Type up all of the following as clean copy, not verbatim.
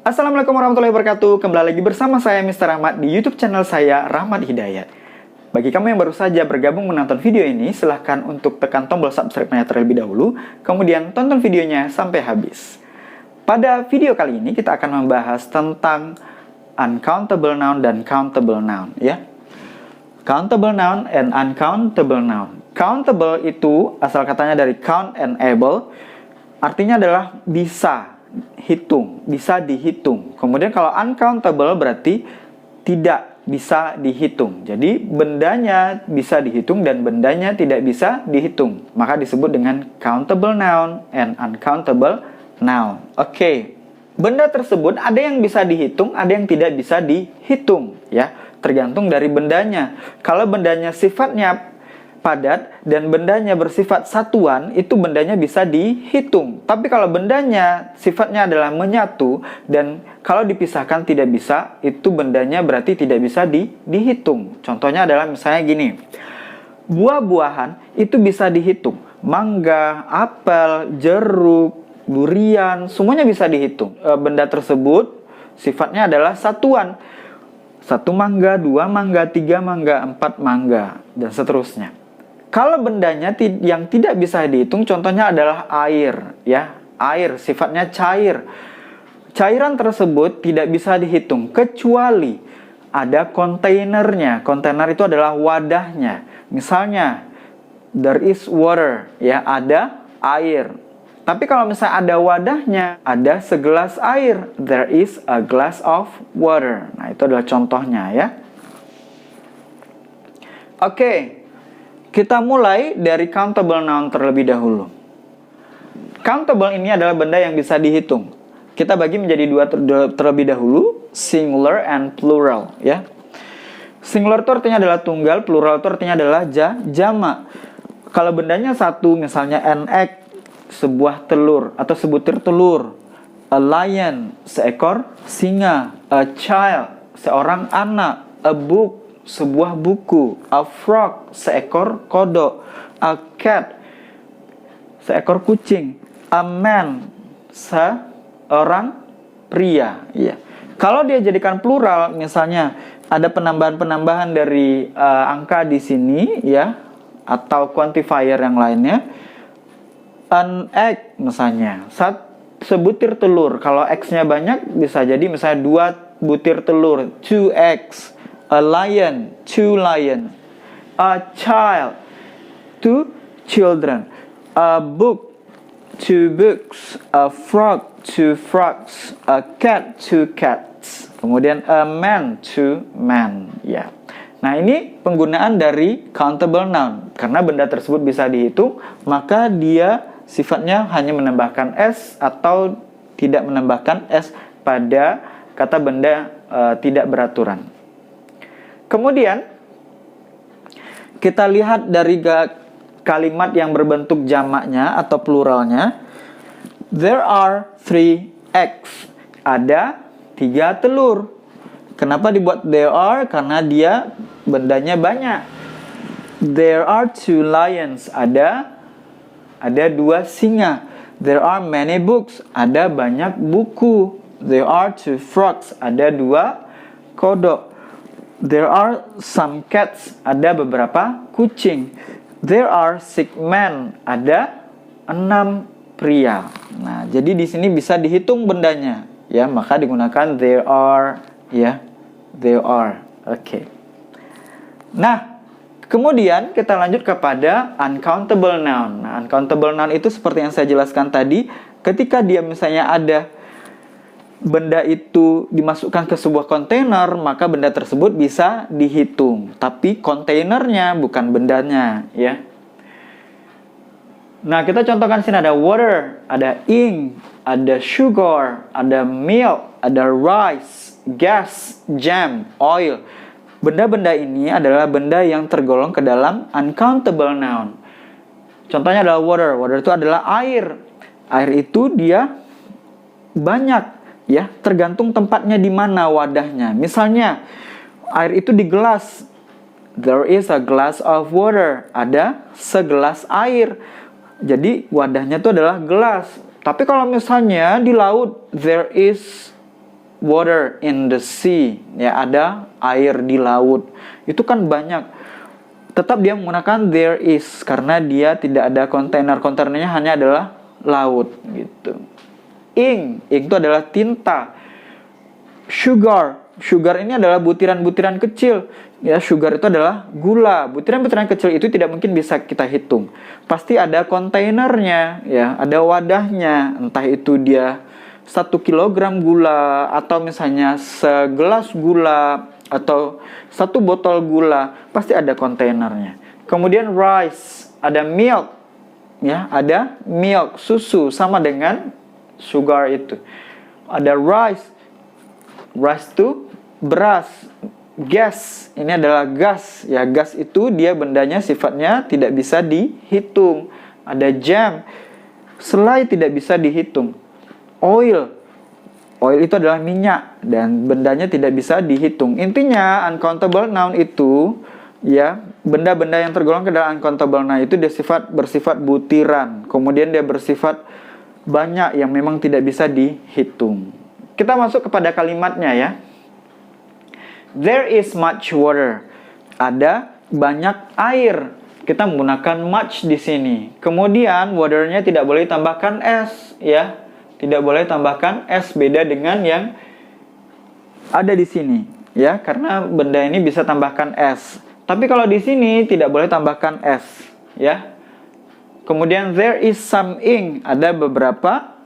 Assalamualaikum warahmatullahi wabarakatuh. Kembali lagi bersama saya Mr. Rahmat di YouTube channel saya Rahmat Hidayat. Bagi kamu yang baru saja bergabung menonton video ini, silahkan untuk tekan tombol subscribe-nya terlebih dahulu, kemudian tonton videonya sampai habis. Pada video kali ini kita akan membahas tentang uncountable noun dan countable noun, ya. Countable noun and uncountable noun. Countable itu asal katanya dari count and able, artinya adalah bisa dihitung. Kemudian kalau uncountable berarti tidak bisa dihitung. Jadi bendanya bisa dihitung dan bendanya tidak bisa dihitung. Maka disebut dengan countable noun and uncountable noun. Oke. Benda tersebut ada yang bisa dihitung, ada yang tidak bisa dihitung, ya. Tergantung dari bendanya. Kalau bendanya sifatnya padat dan bendanya bersifat satuan, itu bendanya bisa dihitung. Tapi kalau bendanya sifatnya adalah menyatu dan kalau dipisahkan tidak bisa, itu bendanya berarti tidak bisa dihitung. Contohnya adalah misalnya gini. Buah-buahan itu bisa dihitung. Mangga, apel, jeruk, durian, semuanya bisa dihitung. Benda tersebut sifatnya adalah satuan. 1 mangga, 2 mangga, 3 mangga, 4 mangga, dan seterusnya. Kalau bendanya yang tidak bisa dihitung, contohnya adalah air, ya. Air sifatnya cair. Cairan tersebut tidak bisa dihitung kecuali ada kontainernya. Kontainer itu adalah wadahnya. Misalnya, there is water, ya, ada air. Tapi kalau misalnya ada wadahnya, ada segelas air, there is a glass of water. Nah, itu adalah contohnya, ya. Oke. Kita mulai dari countable noun terlebih dahulu. Countable ini adalah benda yang bisa dihitung. Kita bagi menjadi dua terlebih dahulu, singular and plural, ya. Singular itu artinya adalah tunggal, plural itu artinya adalah jamak. Kalau bendanya satu, misalnya an egg, sebuah telur atau sebutir telur, a lion, seekor singa, a child, seorang anak, a book, sebuah buku, a frog, seekor kodok, a cat, seekor kucing, a man, seorang pria, ya. Kalau dia jadikan plural, misalnya ada penambahan-penambahan dari angka di sini, ya, atau quantifier yang lainnya, an egg misalnya, sebutir telur. Kalau x-nya banyak bisa jadi misalnya 2 butir telur, 2 eggs. A lion, 2 lion. A child, 2 children. A book, 2 books. A frog, 2 frogs. A cat, 2 cats. Kemudian a man, 2 men, ya. Nah, ini penggunaan dari countable noun. Karena benda tersebut bisa dihitung, maka dia sifatnya hanya menambahkan s atau tidak menambahkan s pada kata benda tidak beraturan. Kemudian kita lihat dari kalimat yang berbentuk jamaknya atau pluralnya. There are 3 eggs. Ada 3 telur. Kenapa dibuat there are? Karena dia bendanya banyak. There are 2 lions. Ada 2 singa. There are many books. Ada banyak buku. There are 2 frogs. Ada 2 kodok. There are some cats. Ada beberapa kucing. There are 6 men. Ada 6 pria. Nah, jadi di sini bisa dihitung bendanya, ya, maka digunakan there are, ya. There are. Oke. Nah, kemudian kita lanjut kepada uncountable noun. Nah, uncountable noun itu seperti yang saya jelaskan tadi, ketika dia misalnya ada benda itu dimasukkan ke sebuah kontainer, maka benda tersebut bisa dihitung. Tapi kontainernya bukan bendanya, ya. Nah, kita contohkan sini ada water, ada ink, ada sugar, ada milk, ada rice, gas, jam, oil. Benda-benda ini adalah benda yang tergolong ke dalam uncountable noun. Contohnya adalah water. Water itu adalah air. Air itu dia banyak, ya, tergantung tempatnya di mana wadahnya. Misalnya, air itu di gelas. There is a glass of water. Ada segelas air. Jadi, wadahnya itu adalah gelas. Tapi kalau misalnya di laut, there is water in the sea, ya, ada air di laut. Itu kan banyak. Tetap dia menggunakan there is karena dia tidak ada kontainer. Kontainernya hanya adalah laut gitu. Ink itu adalah tinta. Sugar ini adalah butiran-butiran kecil. Ya, sugar itu adalah gula. Butiran-butiran kecil itu tidak mungkin bisa kita hitung. Pasti ada kontainernya, ya, ada wadahnya. Entah itu dia 1 kilogram gula, atau misalnya segelas gula, atau 1 botol gula, pasti ada kontainernya. Kemudian rice, ada milk, ya, ada milk, susu, sama dengan sugar itu. Ada rice itu beras. Gas, ini adalah gas, ya, gas itu dia bendanya sifatnya tidak bisa dihitung. Ada jam, selai tidak bisa dihitung. Oil itu adalah minyak dan bendanya tidak bisa dihitung. Intinya uncountable noun itu, ya, benda-benda yang tergolong ke dalam uncountable noun itu dia bersifat butiran. Kemudian dia bersifat banyak yang memang tidak bisa dihitung. Kita masuk kepada kalimatnya, ya. There is much water. Ada banyak air. Kita menggunakan much di sini. Kemudian waternya tidak boleh tambahkan s, ya. Tidak boleh tambahkan s, beda dengan yang ada di sini, ya, karena benda ini bisa tambahkan s. Tapi kalau di sini tidak boleh tambahkan s, ya. Kemudian there is some ink, ada beberapa,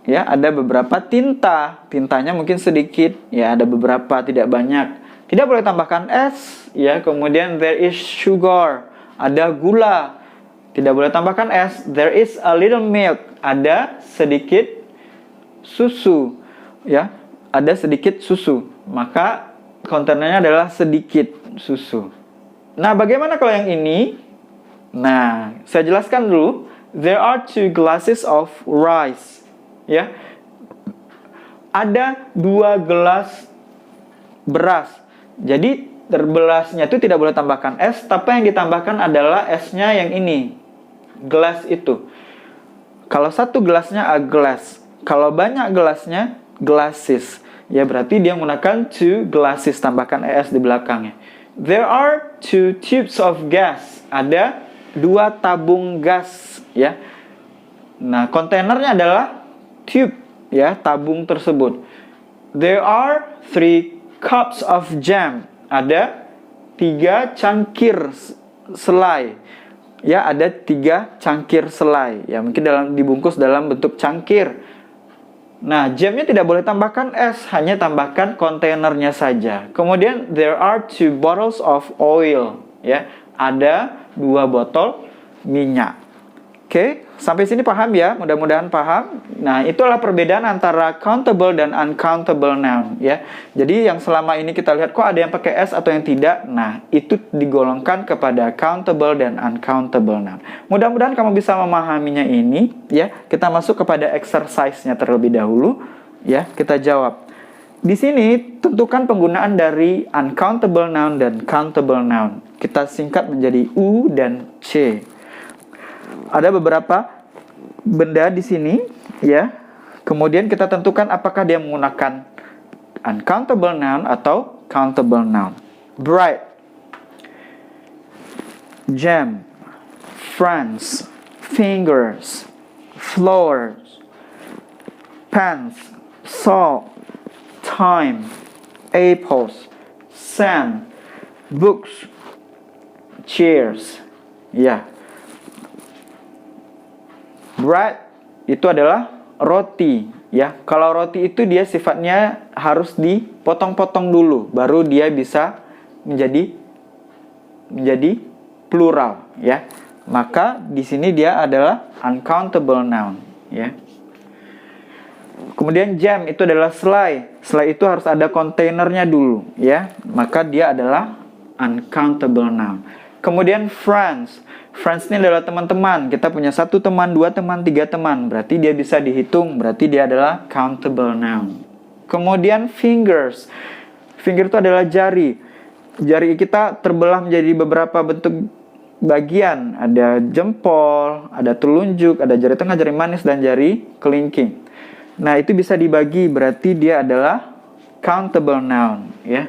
ya, ada beberapa tinta. Tintanya mungkin sedikit, ya, ada beberapa, tidak banyak. Tidak boleh tambahkan s, ya. Kemudian there is sugar, ada gula. Tidak boleh tambahkan s. There is a little milk, ada sedikit susu, ya, ada sedikit susu, maka kontainernya adalah sedikit susu. Nah, bagaimana kalau yang ini? Nah, saya jelaskan dulu. There are 2 glasses of rice, ya, ada 2 gelas beras. Jadi berbelasnya itu tidak boleh tambahkan s, tapi yang ditambahkan adalah s-nya yang ini, gelas itu. Kalau 1 gelasnya a glass, kalau banyak gelasnya glasses, ya, berarti dia menggunakan 2 glasses, tambahkan es di belakangnya. There are 2 tubes of gas, ada 2 tabung gas, ya. Nah, kontainernya adalah tube, ya, tabung tersebut. There are 3 cups of jam, ada 3 cangkir selai, ya, ada 3 cangkir selai, ya, mungkin dibungkus dalam bentuk cangkir. Nah, jamnya tidak boleh tambahkan es, hanya tambahkan kontainernya saja. Kemudian there are 2 bottles of oil, ya, ada 2 botol minyak. Oke, sampai sini paham, ya? Mudah-mudahan paham. Nah, itulah perbedaan antara countable dan uncountable noun, ya. Jadi yang selama ini kita lihat kok ada yang pakai s atau yang tidak. Nah, itu digolongkan kepada countable dan uncountable noun. Mudah-mudahan kamu bisa memahaminya ini, ya. Kita masuk kepada exercise-nya terlebih dahulu, ya. Kita jawab. Di sini tentukan penggunaan dari uncountable noun dan countable noun. Kita singkat menjadi U dan C. Ada beberapa benda di sini, ya. Kemudian kita tentukan apakah dia menggunakan uncountable noun atau countable noun. Bright, jam, friends, fingers, flowers, pants, salt, time, apples, sand, books, chairs. Ya. Bread itu adalah roti, ya. Kalau roti itu dia sifatnya harus dipotong-potong dulu, baru dia bisa menjadi plural, ya. Maka di sini dia adalah uncountable noun, ya. Kemudian jam itu adalah selai. Selai itu harus ada kontainernya dulu, ya. Maka dia adalah uncountable noun. Kemudian friends. Friends ini adalah teman-teman. Kita punya 1 teman, 2 teman, 3 teman. Berarti dia bisa dihitung. Berarti dia adalah countable noun. Kemudian fingers. Finger itu adalah jari. Jari kita terbelah menjadi beberapa bentuk bagian. Ada jempol, ada telunjuk, ada jari tengah, jari manis, dan jari kelingking. Nah, itu bisa dibagi. Berarti dia adalah countable noun, ya.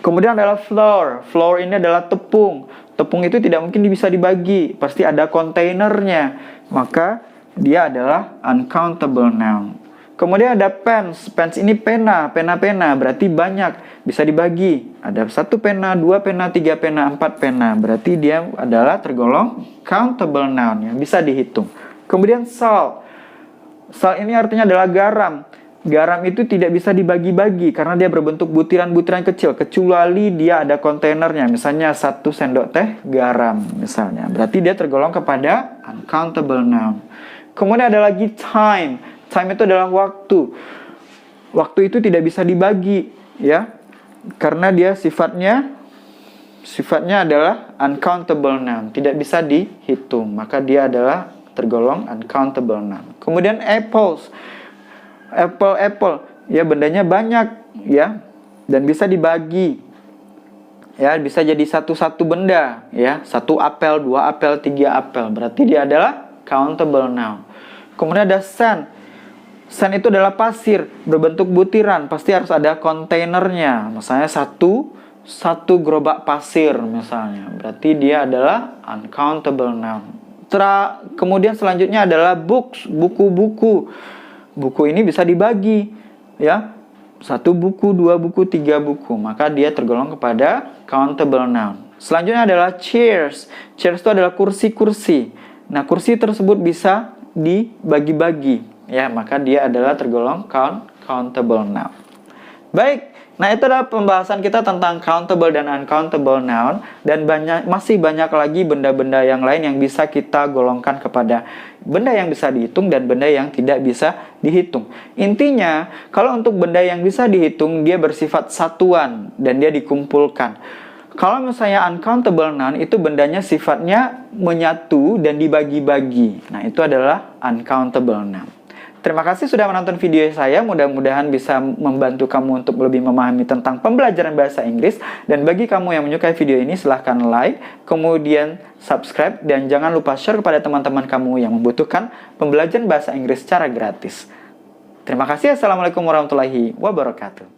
Kemudian adalah flour. Flour ini adalah tepung. Tepung itu tidak mungkin bisa dibagi, pasti ada kontainernya. Maka dia adalah uncountable noun. Kemudian ada pens. Pens ini pena, pena-pena, berarti banyak, bisa dibagi. Ada 1 pena, 2 pena, 3 pena, 4 pena. Berarti dia adalah tergolong countable noun, yang bisa dihitung. Kemudian salt. Salt ini artinya adalah garam. Garam itu tidak bisa dibagi-bagi karena dia berbentuk butiran-butiran kecil, kecuali dia ada kontainernya, misalnya 1 sendok teh garam misalnya. Berarti dia tergolong kepada uncountable noun. Kemudian ada lagi time. Time itu adalah waktu. Waktu itu tidak bisa dibagi, ya. Karena dia sifatnya adalah uncountable noun, tidak bisa dihitung, maka dia adalah tergolong uncountable noun. Kemudian apples. Apple, ya bendanya banyak, ya, dan bisa dibagi, ya, bisa jadi satu benda, ya, 1 apel, 2 apel, 3 apel, berarti dia adalah countable noun. Kemudian ada sand. Sand itu adalah pasir, berbentuk butiran, pasti harus ada kontainernya, misalnya satu gerobak pasir misalnya, berarti dia adalah uncountable noun. Kemudian selanjutnya adalah books, buku-buku. Buku ini bisa dibagi, ya, 1 buku, 2 buku, 3 buku, maka dia tergolong kepada countable noun. Selanjutnya adalah chairs. Chairs itu adalah kursi-kursi. Nah, kursi tersebut bisa dibagi-bagi, ya, maka dia adalah tergolong countable noun. Baik, nah itu adalah pembahasan kita tentang countable dan uncountable noun, dan masih banyak lagi benda-benda yang lain yang bisa kita golongkan kepada benda yang bisa dihitung dan benda yang tidak bisa dihitung. Intinya, kalau untuk benda yang bisa dihitung, dia bersifat satuan dan dia dikumpulkan. Kalau misalnya uncountable noun, itu bendanya sifatnya menyatu dan dibagi-bagi. Nah, itu adalah uncountable noun. Terima kasih sudah menonton video saya, mudah-mudahan bisa membantu kamu untuk lebih memahami tentang pembelajaran bahasa Inggris. Dan bagi kamu yang menyukai video ini, silahkan like, kemudian subscribe, dan jangan lupa share kepada teman-teman kamu yang membutuhkan pembelajaran bahasa Inggris secara gratis. Terima kasih, Assalamualaikum warahmatullahi wabarakatuh.